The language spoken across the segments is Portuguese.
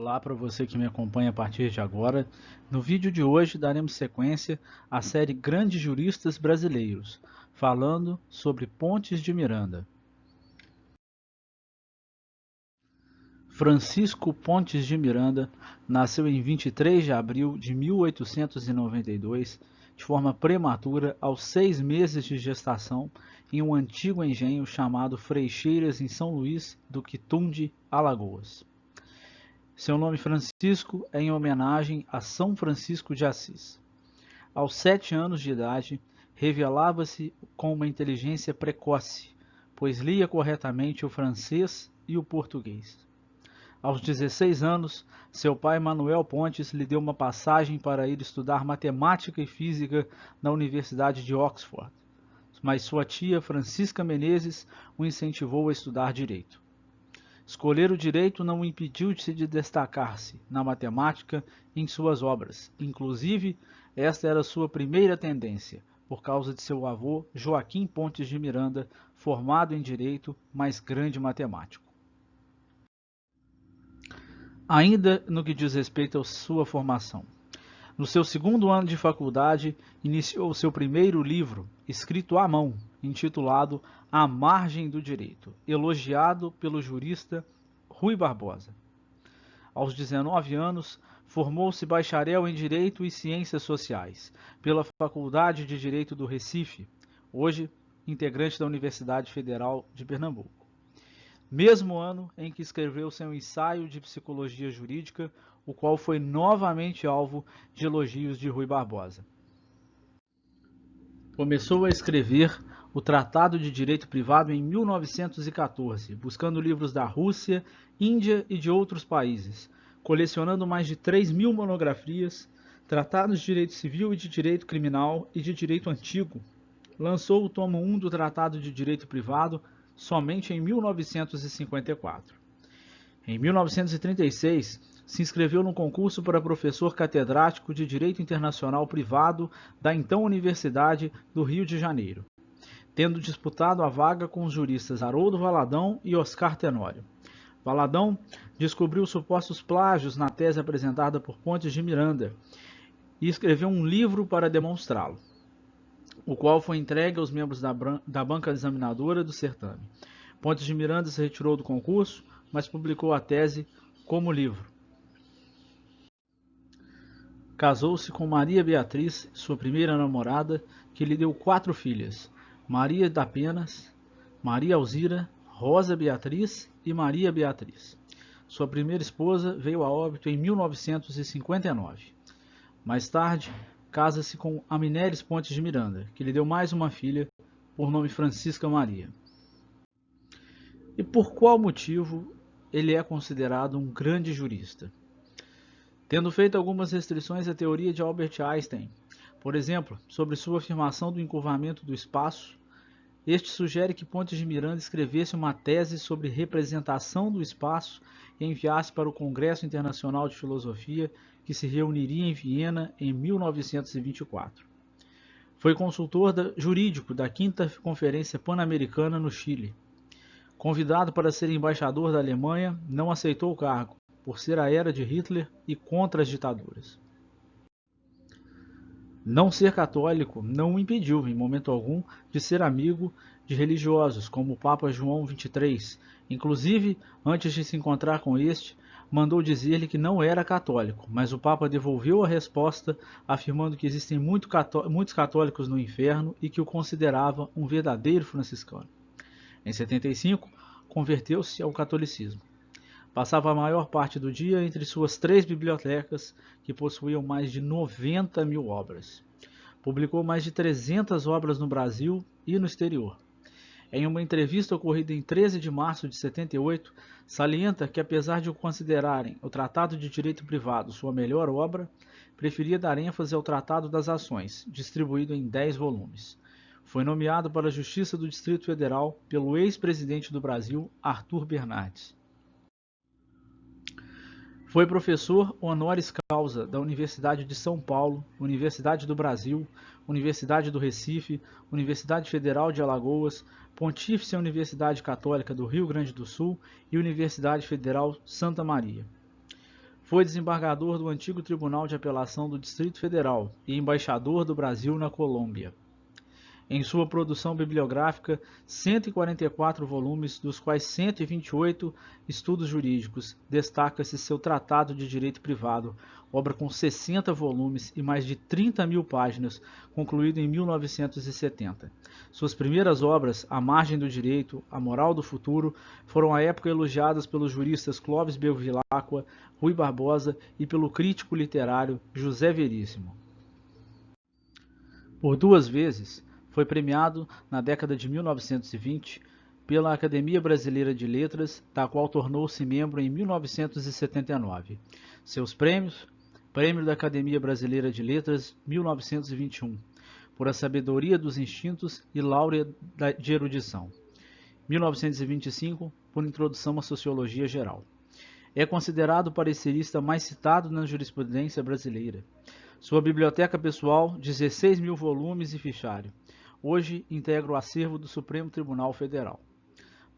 Olá para você que me acompanha a partir de agora. No vídeo de hoje daremos sequência à série Grandes Juristas Brasileiros, falando sobre Pontes de Miranda. Francisco Pontes de Miranda nasceu em 23 de abril de 1892, de forma prematura, aos 6 meses de gestação, em um antigo engenho chamado Freixeiras, em São Luís do Quitunde, Alagoas. Seu nome Francisco é em homenagem a São Francisco de Assis. Aos 7 anos de idade, revelava-se com uma inteligência precoce, pois lia corretamente o francês e o português. Aos 16 anos, seu pai Manuel Pontes lhe deu uma passagem para ir estudar matemática e física na Universidade de Oxford, mas sua tia Francisca Menezes o incentivou a estudar direito. Escolher o direito não o impediu de destacar-se na matemática e em suas obras. Inclusive, esta era sua primeira tendência, por causa de seu avô Joaquim Pontes de Miranda, formado em direito, mas grande matemático. Ainda no que diz respeito à sua formação. No seu segundo ano de faculdade, iniciou seu primeiro livro, escrito à mão, intitulado A Margem do Direito, elogiado pelo jurista Rui Barbosa. Aos 19 anos, formou-se bacharel em Direito e Ciências Sociais pela Faculdade de Direito do Recife, hoje integrante da Universidade Federal de Pernambuco. Mesmo ano em que escreveu seu ensaio de psicologia jurídica, o qual foi novamente alvo de elogios de Rui Barbosa. Começou a escrever o Tratado de Direito Privado em 1914, buscando livros da Rússia, Índia e de outros países, colecionando mais de 3.000 monografias, tratados de direito civil e de direito criminal e de direito antigo. Lançou o tomo 1 do Tratado de Direito Privado somente em 1954. Em 1936, se inscreveu no concurso para professor catedrático de Direito Internacional Privado da então Universidade do Rio de Janeiro, tendo disputado a vaga com os juristas Haroldo Valadão e Oscar Tenório. Valadão descobriu supostos plágios na tese apresentada por Pontes de Miranda e escreveu um livro para demonstrá-lo, o qual foi entregue aos membros da banca examinadora do certame. Pontes de Miranda se retirou do concurso, mas publicou a tese como livro. Casou-se com Maria Beatriz, sua primeira namorada, que lhe deu 4 filhas: Maria da Penas, Maria Alzira, Rosa Beatriz e Maria Beatriz. Sua primeira esposa veio a óbito em 1959. Mais tarde, casa-se com Aminéris Pontes de Miranda, que lhe deu mais uma filha, por nome Francisca Maria. E por qual motivo ele é considerado um grande jurista? Tendo feito algumas restrições à teoria de Albert Einstein, por exemplo, sobre sua afirmação do encurvamento do espaço, este sugere que Pontes de Miranda escrevesse uma tese sobre representação do espaço e enviasse para o Congresso Internacional de Filosofia, que se reuniria em Viena em 1924. Foi consultor jurídico da 5ª Conferência Pan-Americana no Chile. Convidado para ser embaixador da Alemanha, não aceitou o cargo, por ser a era de Hitler e contra as ditaduras. Não ser católico não o impediu, em momento algum, de ser amigo de religiosos, como o Papa João XXIII. Inclusive, antes de se encontrar com este, mandou dizer-lhe que não era católico, mas o Papa devolveu a resposta, afirmando que existem muitos católicos no inferno e que o considerava um verdadeiro franciscano. Em 75, converteu-se ao catolicismo. Passava a maior parte do dia entre suas 3 bibliotecas, que possuíam mais de 90.000 obras. Publicou mais de 300 obras no Brasil e no exterior. Em uma entrevista ocorrida em 13 de março de 78, salienta que, apesar de o considerarem o Tratado de Direito Privado sua melhor obra, preferia dar ênfase ao Tratado das Ações, distribuído em 10 volumes. Foi nomeado para a Justiça do Distrito Federal pelo ex-presidente do Brasil, Arthur Bernardes. Foi professor honoris causa da Universidade de São Paulo, Universidade do Brasil, Universidade do Recife, Universidade Federal de Alagoas, Pontífice Universidade Católica do Rio Grande do Sul e Universidade Federal Santa Maria. Foi desembargador do antigo Tribunal de Apelação do Distrito Federal e embaixador do Brasil na Colômbia. Em sua produção bibliográfica, 144 volumes, dos quais 128 estudos jurídicos, destaca-se seu Tratado de Direito Privado, obra com 60 volumes e mais de 30 mil páginas, concluído em 1970. Suas primeiras obras, A Margem do Direito, A Moral do Futuro, foram à época elogiadas pelos juristas Clóvis Bevilacqua, Rui Barbosa e pelo crítico literário José Veríssimo. Por duas vezes, foi premiado na década de 1920 pela Academia Brasileira de Letras, da qual tornou-se membro em 1979. Seus prêmios: Prêmio da Academia Brasileira de Letras 1921, por A Sabedoria dos Instintos e Laurea de Erudição. 1925, por Introdução à Sociologia Geral. É considerado o parecerista mais citado na jurisprudência brasileira. Sua biblioteca pessoal, 16 mil volumes e fichário. Hoje integra o acervo do Supremo Tribunal Federal.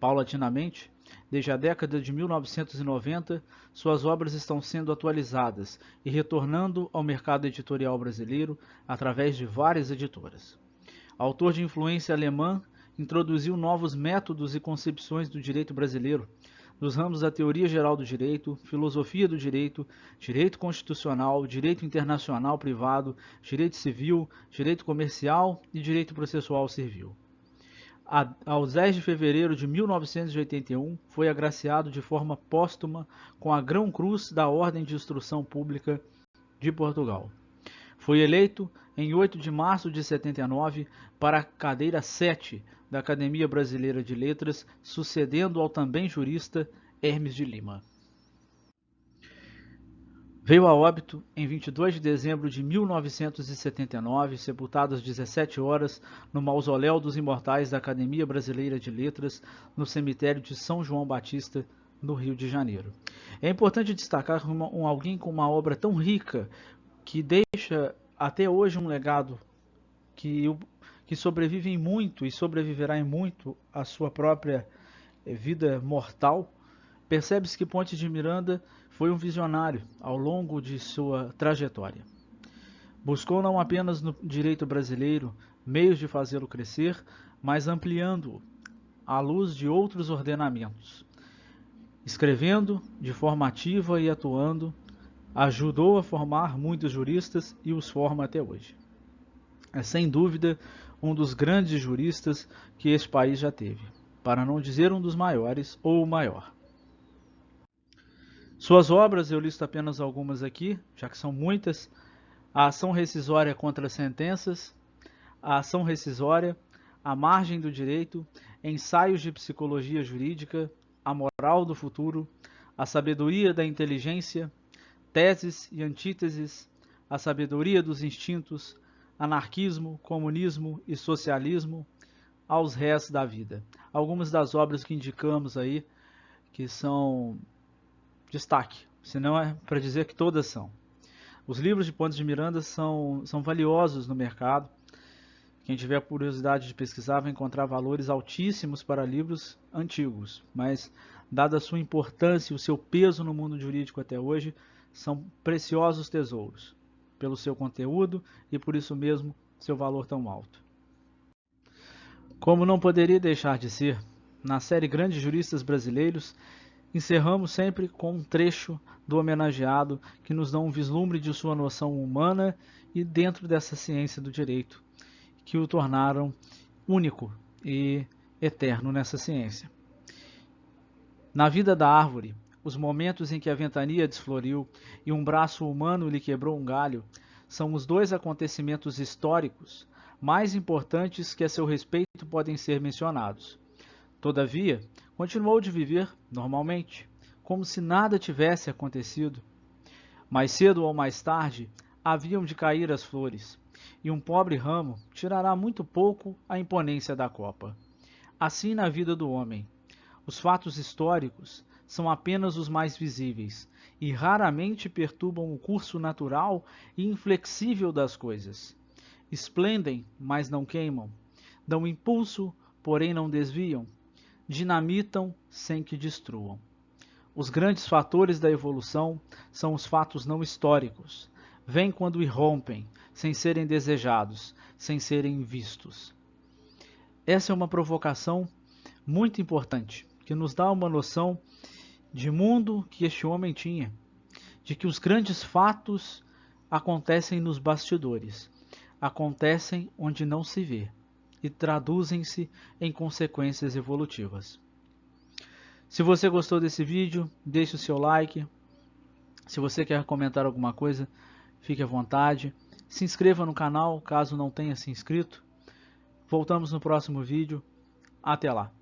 Paulatinamente, desde a década de 1990, suas obras estão sendo atualizadas e retornando ao mercado editorial brasileiro através de várias editoras. Autor de influência alemã, introduziu novos métodos e concepções do direito brasileiro, nos ramos da teoria geral do direito, filosofia do direito, direito constitucional, direito internacional privado, direito civil, direito comercial e direito processual civil. Aos 10 de fevereiro de 1981, foi agraciado de forma póstuma com a Grão Cruz da Ordem de Instrução Pública de Portugal. Foi eleito em 8 de março de 79 para a cadeira 7 da Academia Brasileira de Letras, sucedendo ao também jurista Hermes de Lima. Veio a óbito em 22 de dezembro de 1979, sepultado às 17 horas no Mausoléu dos Imortais da Academia Brasileira de Letras, no cemitério de São João Batista, no Rio de Janeiro. É importante destacar alguém com uma obra tão rica, que deixa até hoje um legado que sobrevive em muito e sobreviverá em muito a sua própria vida mortal. Percebe-se que Pontes de Miranda foi um visionário ao longo de sua trajetória. Buscou não apenas no direito brasileiro meios de fazê-lo crescer, mas ampliando-o à luz de outros ordenamentos. Escrevendo de forma ativa e atuando, ajudou a formar muitos juristas e os forma até hoje. É sem dúvida um dos grandes juristas que este país já teve, para não dizer um dos maiores ou o maior. Suas obras, eu listo apenas algumas aqui, já que são muitas: A Ação Rescisória contra as Sentenças, A Ação Rescisória, A Margem do Direito, Ensaios de Psicologia Jurídica, A Moral do Futuro, A Sabedoria da Inteligência, Teses e Antíteses, A Sabedoria dos Instintos, Anarquismo, Comunismo e Socialismo, Aos Rés da Vida. Algumas das obras que indicamos aí, que são destaque, se não é para dizer que todas são. Os livros de Pontes de Miranda são valiosos no mercado. Quem tiver curiosidade de pesquisar vai encontrar valores altíssimos para livros antigos, mas dada a sua importância e o seu peso no mundo jurídico até hoje, são preciosos tesouros, pelo seu conteúdo e por isso mesmo seu valor tão alto. Como não poderia deixar de ser, na série Grandes Juristas Brasileiros, encerramos sempre com um trecho do homenageado que nos dá um vislumbre de sua noção humana e dentro dessa ciência do direito, que o tornaram único e eterno nessa ciência. Na vida da árvore, os momentos em que a ventania desfloriu e um braço humano lhe quebrou um galho são os dois acontecimentos históricos mais importantes que a seu respeito podem ser mencionados. Todavia, continuou de viver normalmente, como se nada tivesse acontecido. Mais cedo ou mais tarde, haviam de cair as flores, e um pobre ramo tirará muito pouco a imponência da copa. Assim na vida do homem, os fatos históricos são apenas os mais visíveis e raramente perturbam o curso natural e inflexível das coisas. Esplendem, mas não queimam, dão impulso, porém não desviam, dinamitam sem que destruam. Os grandes fatores da evolução são os fatos não históricos. Vêm quando irrompem, sem serem desejados, sem serem vistos. Essa é uma provocação muito importante, que nos dá uma noção de mundo que este homem tinha, de que os grandes fatos acontecem nos bastidores, acontecem onde não se vê e traduzem-se em consequências evolutivas. Se você gostou desse vídeo, deixe o seu like. Se você quer comentar alguma coisa, fique à vontade. Se inscreva no canal caso não tenha se inscrito. Voltamos no próximo vídeo. Até lá!